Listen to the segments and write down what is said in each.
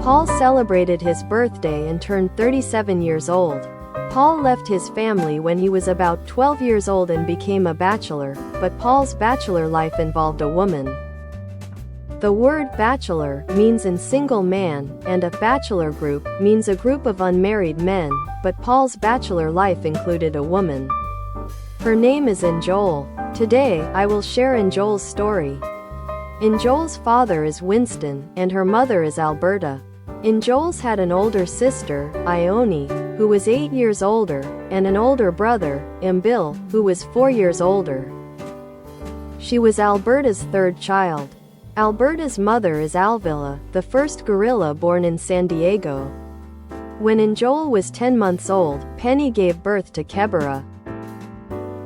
Paul celebrated his birthday and turned 37 years old. Paul left his family when he was about 12 years old and became a bachelor, but Paul's bachelor life involved a woman. The word bachelor means a single man, and a bachelor group means a group of unmarried men, but Paul's bachelor life included a woman. Her name is Joel. Today, I will share Joel's story. Joel's father is Winston, and her mother is Alberta. Joel's had an older sister, Ione, who was 8 years older, and an older brother, Bill, who was 4 years older. She was Alberta's third child. Alberta's mother is Alvilla, the first gorilla born in San Diego. When Joel was 10 months old, Penny gave birth to Kebara.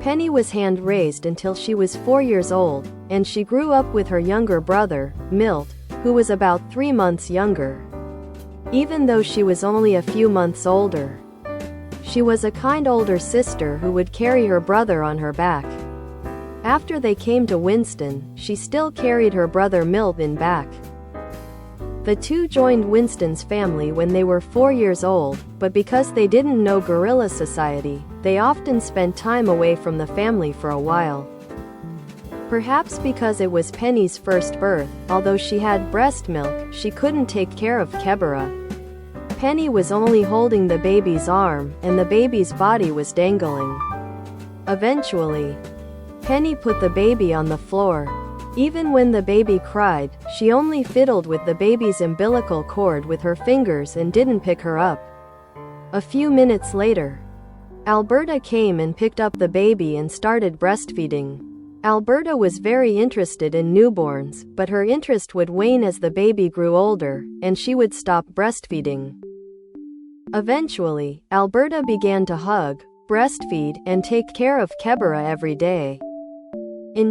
Penny was hand-raised until she was 4 years old, and she grew up with her younger brother, Milt, who was about 3 months younger. Even though she was only a few months older, she was a kind older sister who would carry her brother on her back. After they came to Winston, she still carried her brother Milt in back. The two joined Winston's family when they were 4 years old, but because they didn't know gorilla society, they often spent time away from the family for a while. Perhaps because it was Penny's first birth, although she had breast milk, she couldn't take care of Kebara. Penny was only holding the baby's arm, and the baby's body was dangling. Eventually, Penny put the baby on the floor. Even when the baby cried, she only fiddled with the baby's umbilical cord with her fingers and didn't pick her up. A few minutes later, Alberta came and picked up the baby and started breastfeeding. Alberta was very interested in newborns, but her interest would wane as the baby grew older, and she would stop breastfeeding. Eventually, Alberta began to hug, breastfeed, and take care of Kebara every day.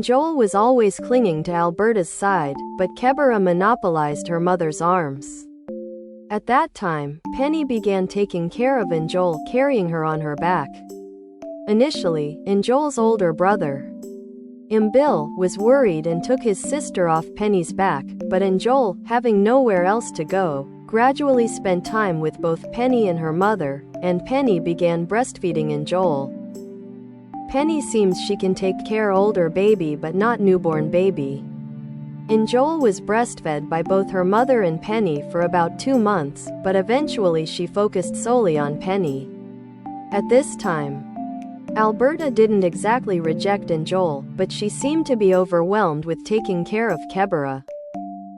Joel was always clinging to Alberta's side, but Kebara monopolized her mother's arms. At that time, Penny began taking care of Joel, carrying her on her back. Initially, Joel's older brother, Bill, was worried and took his sister off Penny's back, but Joel, having nowhere else to go, gradually spent time with both Penny and her mother, and Penny began breastfeeding Joel. Penny seems she can take care older baby but not newborn baby. Joel was breastfed by both her mother and Penny for about 2 months, but eventually she focused solely on Penny. At this time, Alberta didn't exactly reject Joel, but she seemed to be overwhelmed with taking care of Kebara.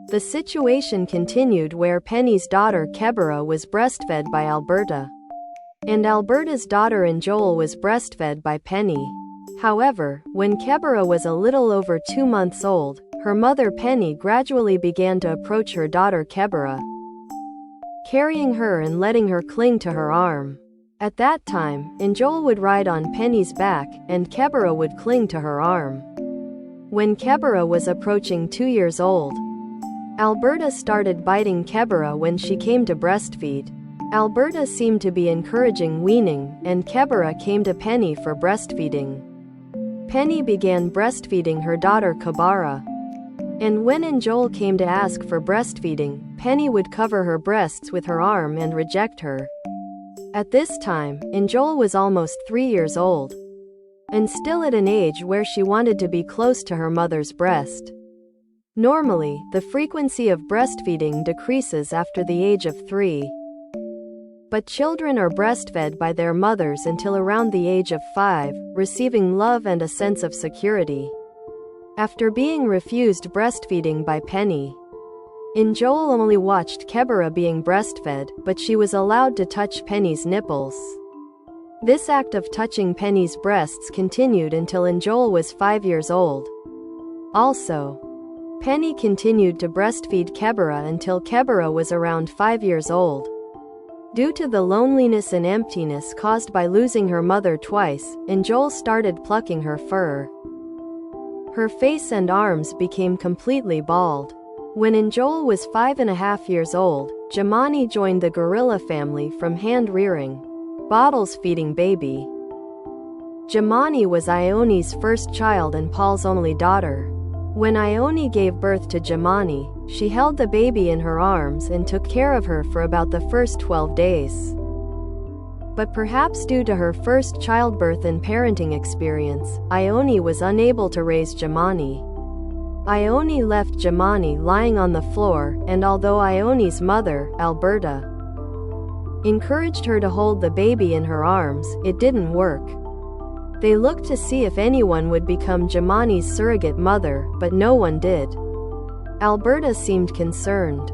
The situation continued where Penny's daughter Kebara was breastfed by Alberta, and Alberta's daughter Joel was breastfed by Penny. However, when Kebara was a little over 2 months old, her mother Penny gradually began to approach her daughter Kebara, carrying her and letting her cling to her arm. At that time, Joel would ride on Penny's back, and Kebara would cling to her arm. When Kebara was approaching 2 years old, Alberta started biting Kebara when she came to breastfeed. Alberta seemed to be encouraging weaning, and Kebara came to Penny for breastfeeding. Penny began breastfeeding her daughter Kebara. And when Joel came to ask for breastfeeding, Penny would cover her breasts with her arm and reject her. At this time, Joel was almost 3 years old, and still at an age where she wanted to be close to her mother's breast. Normally, the frequency of breastfeeding decreases after the age of 3. But children are breastfed by their mothers until around the age of 5, receiving love and a sense of security. After being refused breastfeeding by Penny, Joel only watched Kebara being breastfed, but she was allowed to touch Penny's nipples. This act of touching Penny's breasts continued until Joel was 5 years old. Also, Penny continued to breastfeed Kebara until Kebara was around 5 years old. Due to the loneliness and emptiness caused by losing her mother twice, Joel started plucking her fur. Her face and arms became completely bald. When Joel was 5.5 years old, Jemani joined the gorilla family from hand-rearing, bottles-feeding baby. Jemani was Ione's first child and Paul's only daughter. When Ione gave birth to Jemani, she held the baby in her arms and took care of her for about the first 12 days. But perhaps due to her first childbirth and parenting experience, Ione was unable to raise Jemani. Ione left Jemani lying on the floor, and although Ione's mother, Alberta, encouraged her to hold the baby in her arms, it didn't work. They looked to see if anyone would become Jemani's surrogate mother, but no one did. Alberta seemed concerned.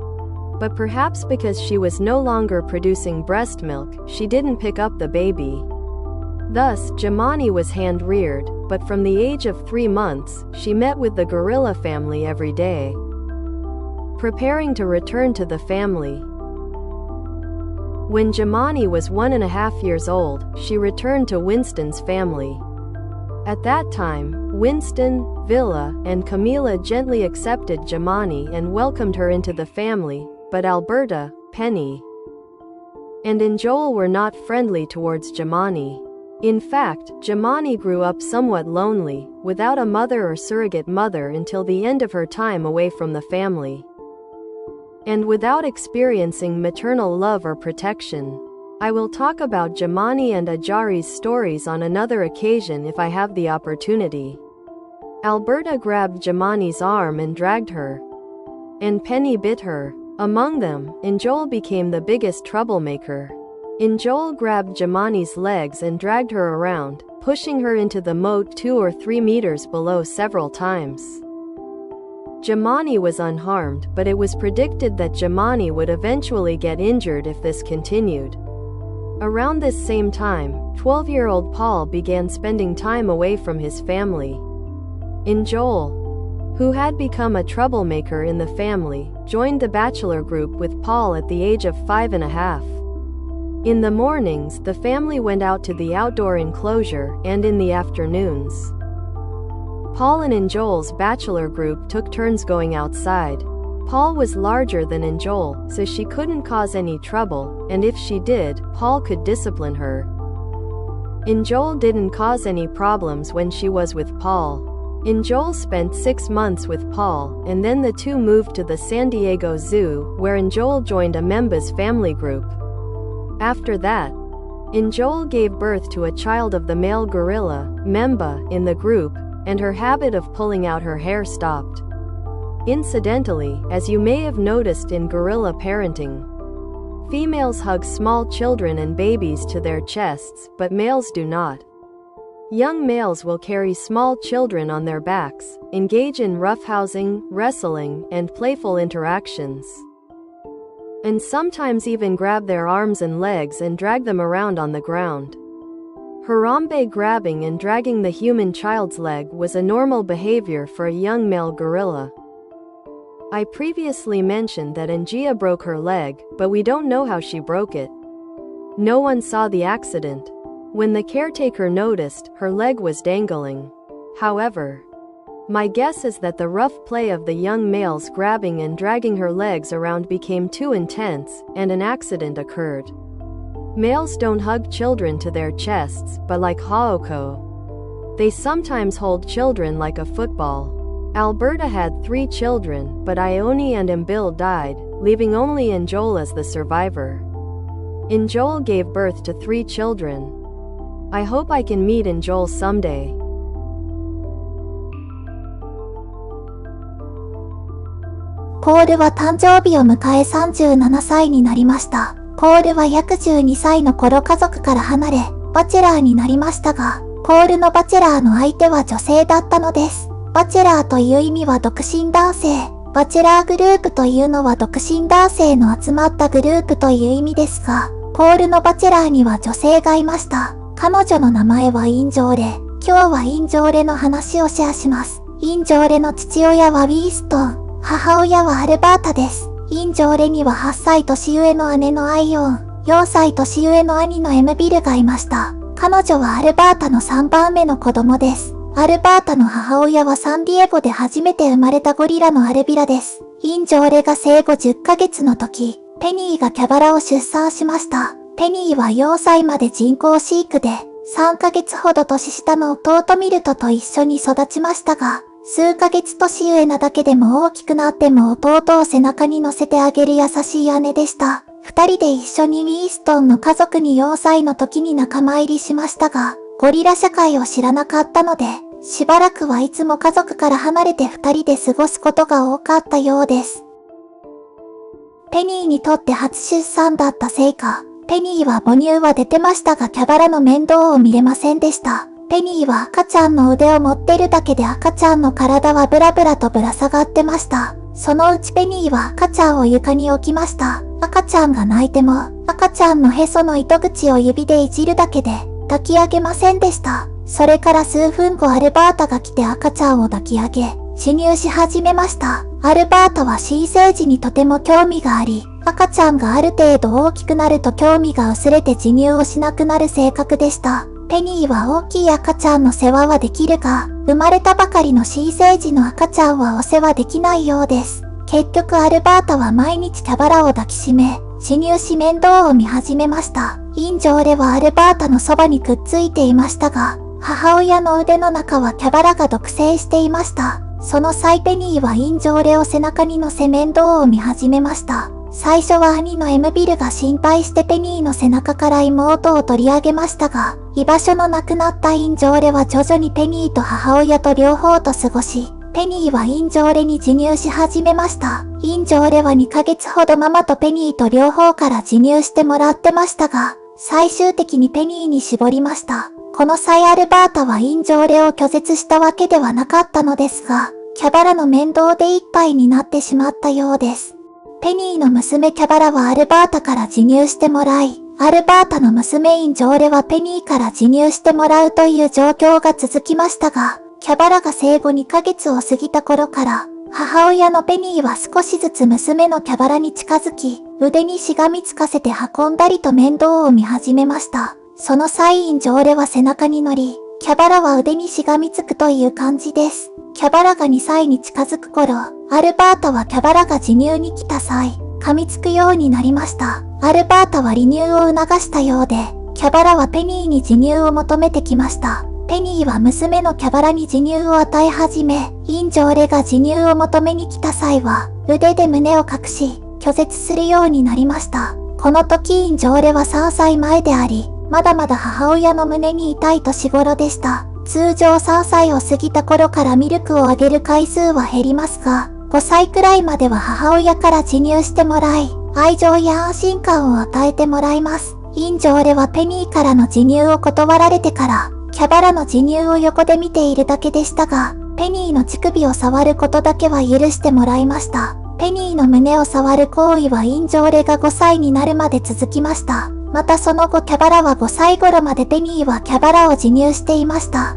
But perhaps because she was no longer producing breast milk, she didn't pick up the baby. Thus, Jemani was hand-reared, but from the age of 3 months, she met with the gorilla family every day, preparing to return to the family. When Jemani was 1.5 years old, she returned to Winston's family. At that time, Winston, Villa, and Camila gently accepted Jemani and welcomed her into the family, but Alberta, Penny, and Joel were not friendly towards Jemani. In fact, Jemani grew up somewhat lonely, without a mother or surrogate mother until the end of her time away from the family, and without experiencing maternal love or protection. I will talk about Jemani and Ajari's stories on another occasion if I have the opportunity. Alberta grabbed Jemani's arm and dragged her, and Penny bit her. Among them, Joel became the biggest troublemaker. Joel grabbed Jemani's legs and dragged her around, pushing her into the moat 2 or 3 meters below several times. Jemani was unharmed, but it was predicted that Jemani would eventually get injured if this continued. Around this same time, 12-year-old Paul began spending time away from his family. Joel, who had become a troublemaker in the family, joined the bachelor group with Paul at the age of 5.5. In the mornings, the family went out to the outdoor enclosure, and in the afternoons, Paul and Joel's bachelor group took turns going outside. Paul was larger than Joel, so she couldn't cause any trouble, and if she did, Paul could discipline her. Joel didn't cause any problems when she was with Paul. Joel spent 6 months with Paul, and then the two moved to the San Diego Zoo, where Joel joined Amemba's family group. After that, Joel gave birth to a child of the male gorilla, Memba, in the group, and her habit of pulling out her hair stopped. Incidentally, as you may have noticed in gorilla parenting, females hug small children and babies to their chests, but males do not. Young males will carry small children on their backs, engage in roughhousing, wrestling, and playful interactions, and sometimes even grab their arms and legs and drag them around on the ground. Harambe grabbing and dragging the human child's leg was a normal behavior for a young male gorilla. I previously mentioned that Ngia broke her leg, but we don't know how she broke it. No one saw the accident. When the caretaker noticed, her leg was dangling. However, my guess is that the rough play of the young males grabbing and dragging her legs around became too intense, and an accident occurred. Males don't hug children to their chests, but like Haoko, they sometimes hold children like a football. Alberta had 3 children, but Ione and Bill died, leaving only Joel as the survivor. Joel gave birth to 3 children. I hope I can meet Joel someday.ポールは誕生日を迎え37歳になりました。ポールは約12歳の頃家族から離れ、バチェラーになりましたが、ポールのバチェラーの相手は女性だったのです。バチェラーという意味は独身男性。バチェラーグループというのは独身男性の集まったグループという意味ですが、ポールのバチェラーには女性がいました。彼女の名前はインジョーレ。今日はインジョーレの話をシェアします。インジョーレの父親はウィーストン。母親はアルバータです。インジョーレには8歳年上の姉のアイオン、4歳年上の兄のエムビルがいました。彼女はアルバータの3番目の子供です。アルバータの母親はサンディエゴで初めて生まれたゴリラのアルビラです。インジョーレが生後10ヶ月の時、ペニーがキャバラを出産しました。ペニーは4歳まで人工飼育で、3ヶ月ほど年下の弟ミルトと一緒に育ちましたが、数ヶ月年上なだけでも大きくなっても弟を背中に乗せてあげる優しい姉でした。二人で一緒にウィンストンの家族に4歳の時に仲間入りしましたが、ゴリラ社会を知らなかったので、しばらくはいつも家族から離れて二人で過ごすことが多かったようです。ペニーにとって初出産だったせいか、ペニーは母乳は出てましたがキャバラの面倒を見れませんでした。ペニーは赤ちゃんの腕を持ってるだけで赤ちゃんの体はブラブラとぶら下がってました。そのうちペニーは赤ちゃんを床に置きました。赤ちゃんが泣いても、赤ちゃんのへその糸口を指でいじるだけで抱き上げませんでした。それから数分後アルバータが来て赤ちゃんを抱き上げ、授乳し始めました。アルバータは新生児にとても興味があり、赤ちゃんがある程度大きくなると興味が薄れて授乳をしなくなる性格でした。ペニーは大きい赤ちゃんの世話はできるが、生まれたばかりの新生児の赤ちゃんはお世話できないようです。結局アルバータは毎日キャバラを抱きしめ、授乳し面倒を見始めました。インジョーレはアルバータのそばにくっついていましたが、母親の腕の中はキャバラが独占していました。その際ペニーはインジョーレを背中に乗せ面倒を見始めました。最初は兄のエムビルが心配してペニーの背中から妹を取り上げましたが、居場所のなくなったインジョーレは徐々にペニーと母親と両方と過ごし、ペニーはインジョーレに授乳し始めました。インジョーレは2ヶ月ほどママとペニーと両方から授乳してもらってましたが、最終的にペニーに絞りました。この際アルバータはインジョーレを拒絶したわけではなかったのですが、キャバラの面倒でいっぱいになってしまったようです。ペニーの娘キャバラはアルバータから授乳してもらい、アルバータの娘インジョーレはペニーから授乳してもらうという状況が続きましたが、キャバラが生後2ヶ月を過ぎた頃から、母親のペニーは少しずつ娘のキャバラに近づき、腕にしがみつかせて運んだりと面倒を見始めました。その際インジョーレは背中に乗り、キャバラは腕にしがみつくという感じです。キャバラが2歳に近づく頃、アルバータはキャバラが授乳に来た際、噛みつくようになりました。アルバータは離乳を促したようで、キャバラはペニーに授乳を求めてきました。ペニーは娘のキャバラに授乳を与え始め、インジョーレが授乳を求めに来た際は、腕で胸を隠し、拒絶するようになりました。この時インジョーレは3歳前であり、まだまだ母親の胸に痛い年頃でした。通常3歳を過ぎた頃からミルクをあげる回数は減りますが、5歳くらいまでは母親から授乳してもらい、愛情や安心感を与えてもらいます。インジョーレはペニーからの授乳を断られてから、キャバラの授乳を横で見ているだけでしたが、ペニーの乳首を触ることだけは許してもらいました。ペニーの胸を触る行為はインジョーレが5歳になるまで続きました。またその後キャバラは5歳頃までペニーはキャバラを授乳していました。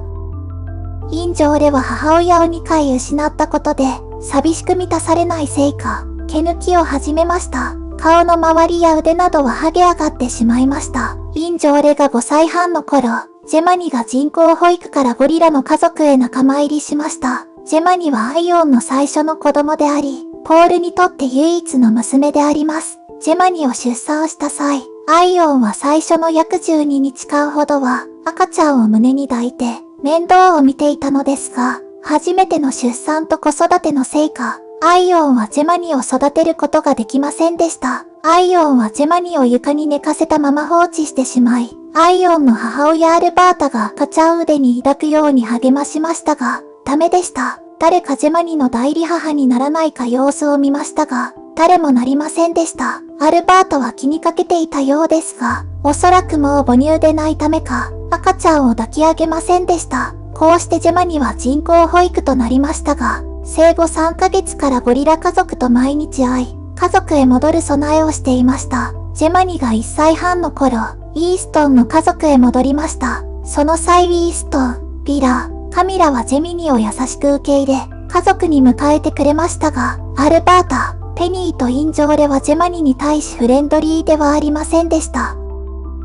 インジョーレは母親を2回失ったことで、寂しく満たされないせいか、毛抜きを始めました。顔の周りや腕などは剥げ上がってしまいました。インジョーレが5歳半の頃、ジェマニが人工保育からゴリラの家族へ仲間入りしました。ジェマニはアイオンの最初の子供であり、ポールにとって唯一の娘であります。ジェマニを出産した際、アイオンは最初の約12日間ほどは赤ちゃんを胸に抱いて面倒を見ていたのですが、初めての出産と子育てのせいか、アイオンはジェマニを育てることができませんでした。アイオンはジェマニを床に寝かせたまま放置してしまい、アイオンの母親アルバータが赤ちゃん腕に抱くように励ましましたが、ダメでした。誰かジェマニの代理母にならないか様子を見ましたが、誰もなりませんでした。アルバートは気にかけていたようですが、おそらくもう母乳でないためか、赤ちゃんを抱き上げませんでした。こうしてジェマニは人工保育となりましたが、生後3ヶ月からゴリラ家族と毎日会い、家族へ戻る備えをしていました。ジェマニが1歳半の頃、ウィーストンの家族へ戻りました。その際ウィーストン、ビラ、カミラはジェミニを優しく受け入れ、家族に迎えてくれましたが、アルバータ、ペニーとインジョーレはジェマニに対しフレンドリーではありませんでした。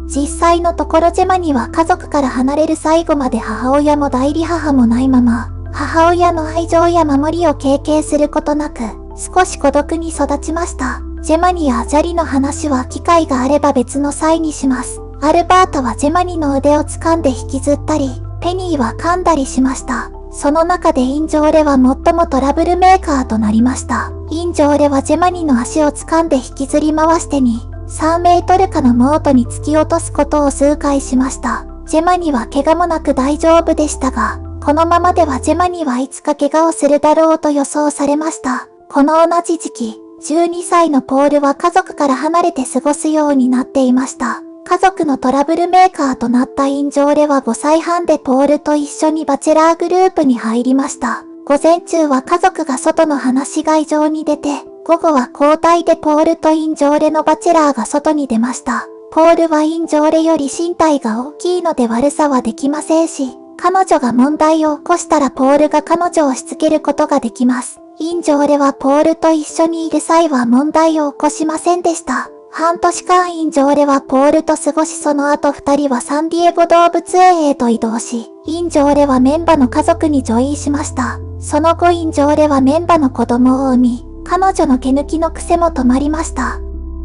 実際のところジェマニは家族から離れる最後まで母親も代理母もないまま、母親の愛情や守りを経験することなく、少し孤独に育ちました。ジェマニやジャリの話は機会があれば別の際にします。アルバートはジェマニの腕を掴んで引きずったり、ペニーは噛んだりしました。その中でインジョーレは最もトラブルメーカーとなりました。インジョーレはジェマニの足を掴んで引きずり回して3メートル下のモートに突き落とすことを数回しました。ジェマニは怪我もなく大丈夫でしたが、このままではジェマニはいつか怪我をするだろうと予想されました。この同じ時期、12歳のポールは家族から離れて過ごすようになっていました。家族のトラブルメーカーとなったインジョーレは5歳半でポールと一緒にバチェラーグループに入りました。午前中は家族が外の放し飼い場に出て、午後は交代でポールとインジョーレのバチェラーが外に出ました。ポールはインジョーレより身体が大きいので悪さはできませんし、彼女が問題を起こしたらポールが彼女をしつけることができます。インジョーレはポールと一緒にいる際は問題を起こしませんでした。半年間インジョーレはポールと過ごしその後2人はサンディエゴ動物園へと移動し、インジョーレはメンバの家族にジョインしました。その後インジョーレはメンバの子供を産み、彼女の毛抜きの癖も止まりました。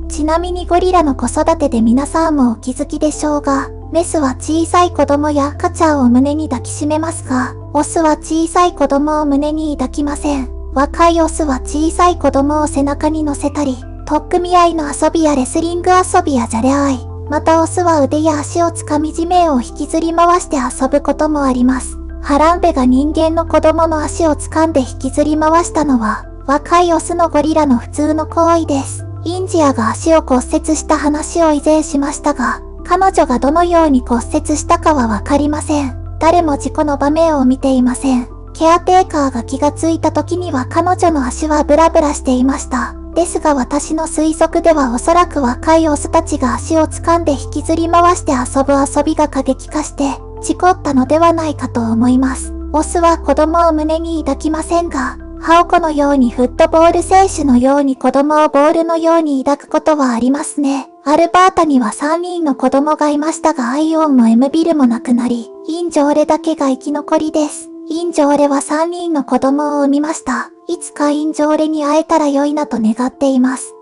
ちなみにゴリラの子育てで皆さんもお気づきでしょうが、メスは小さい子供や赤ちゃんを胸に抱きしめますが、オスは小さい子供を胸に抱きません。若いオスは小さい子供を背中に乗せたり、取っ組み合いの遊びやレスリング遊びやじゃれ合い、またオスは腕や足をつかみ地面を引きずり回して遊ぶこともあります。ハランベが人間の子供の足を掴んで引きずり回したのは、若いオスのゴリラの普通の行為です。インジアが足を骨折した話を以前しましたが、彼女がどのように骨折したかはわかりません。誰も事故の場面を見ていません。ケアテーカーが気がついた時には彼女の足はブラブラしていました。ですが私の推測ではおそらく若いオスたちが足を掴んで引きずり回して遊ぶ遊びが過激化して、事故ったのではないかと思います。オスは子供を胸に抱きませんが、ハオコのようにフットボール選手のように子供をボールのように抱くことはありますね。アルバータには3人の子供がいましたがアイオンもエムビルも亡くなり、インジョーレだけが生き残りです。インジョーレは3人の子供を産みました。いつかインジョーレに会えたら良いなと願っています。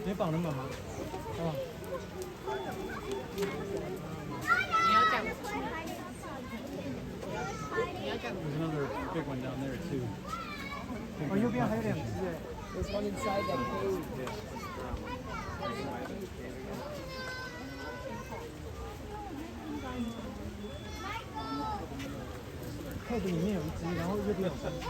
你绑了妈妈。哦。There's another big one down there too. 哦，右边还有两只哎。There's one inside that cave. Yeah. 靠着里面有一只，然后右边有三只。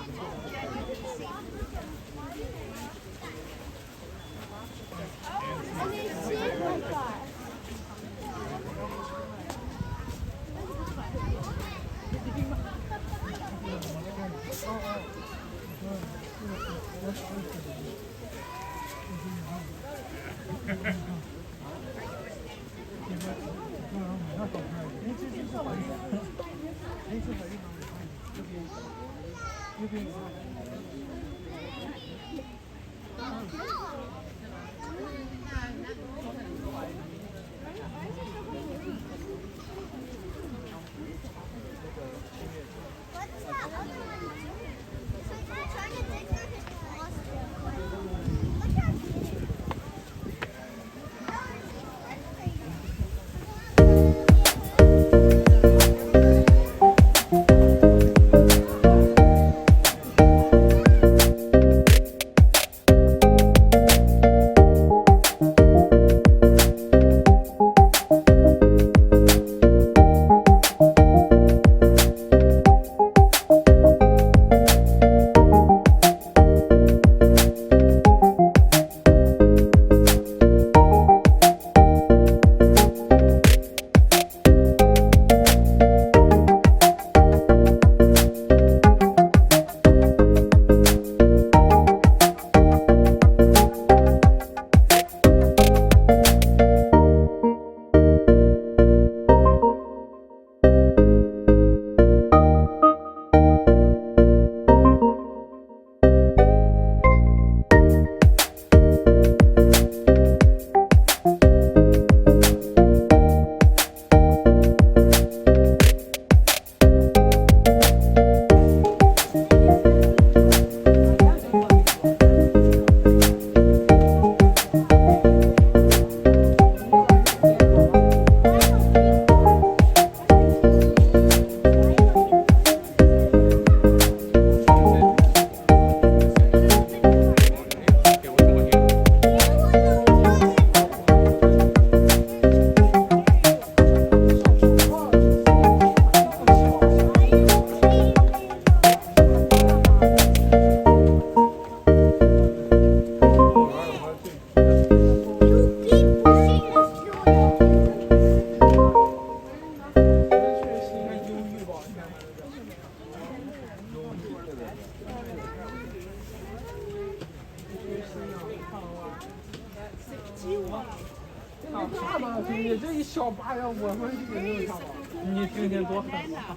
大的兄弟，这一小把呀，我们一点没有看到。你今天多狠啊！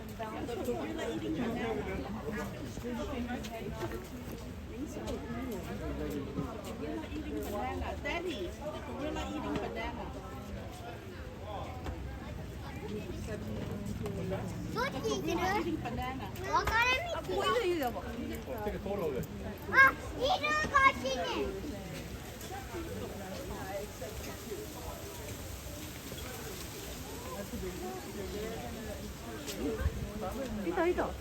どっち行ってる？分かれ道。这个多肉的。あ、いるかしね。いたいた。あい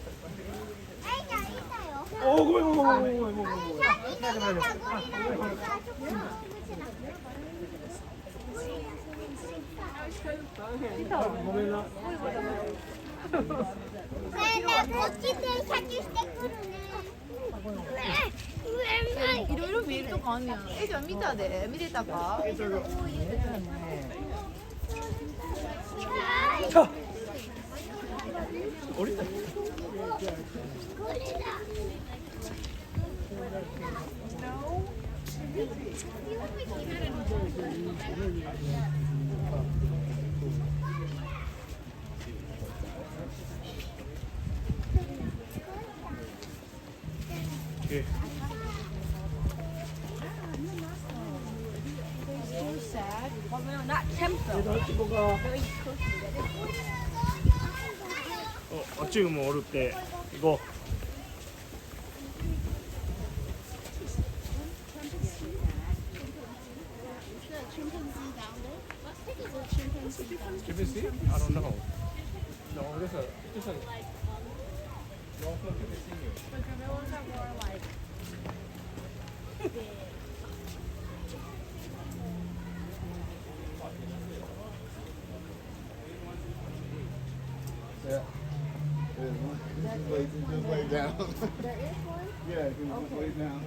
ちゃんいたよ。おお、ごめんごめんごめんごめんごめんごめん。写真撮ったゴリラのさ、そこのごめんな。ねえねえ、こっちで写真してくるね。いろいろ見えるとこあんねや。じゃあ見たで、見れたか？降りた。ゴリラ。Okay. Not temple. お、あっちもおるって行こう。Chimpanzee? I don't know. No, there's a normal chimpanzee. But gorillas are more like big. Yeah. Just lay down. There is one? Yeah, you can just lay down.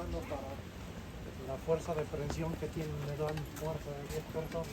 usando para la fuerza de presión que tienen, le dan fuerza de 10 personas.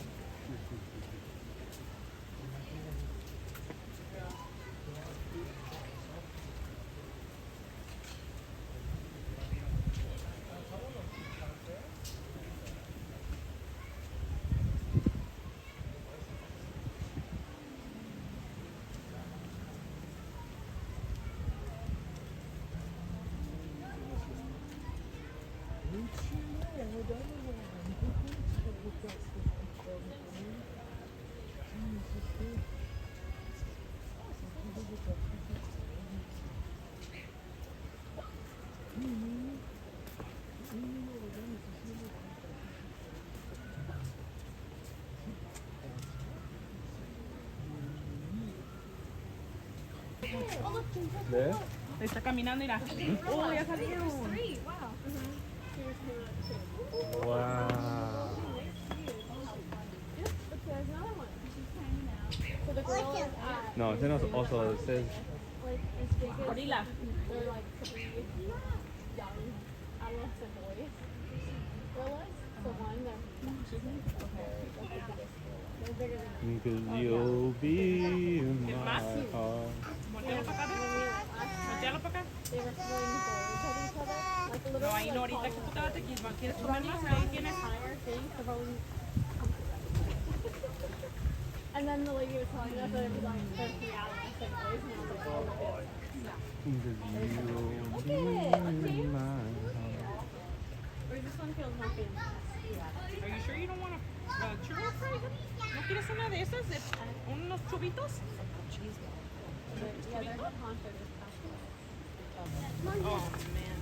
¿Ves? Está caminando y la. ¡Oh, ya salieron! Wow. No, it also says Gorila. because you'll be in my heart. Voltealo para acá. Voltealo para acá. No, ahí no, ahorita que tú te vas aquí, ¿quieres comer más? Ahí tienes. And then the lady was telling us that it was like 30 hours and boys, and I was like, oh my Because you'll be in my heart. Or this one feels more fancy. Are you sure you don't want a churro fry? ¿No quieres una de esas? ¿Unos chubitos? Yeah, they're not haunted. Oh, man.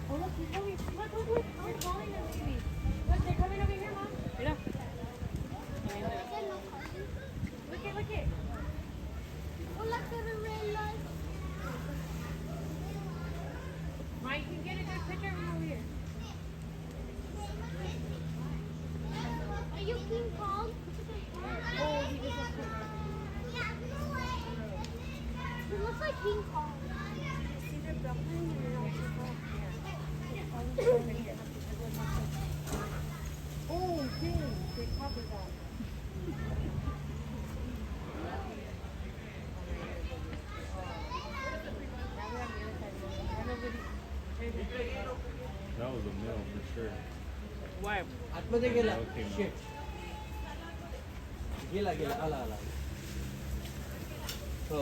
Oh, look, he's coming. Look. They're calling them, baby. Look, they're coming over here, Mom. Mira. Look it. Oh, look, there's a red light. Mike, you can get a good picture of him over here. Are you King Kong? Oh, he just looks like he looks like King Kong. See, they're building and they're not King Kong. Oh, dang. They covered that. That was a meal for sure. Why? Okay, no. Gila, ala. So,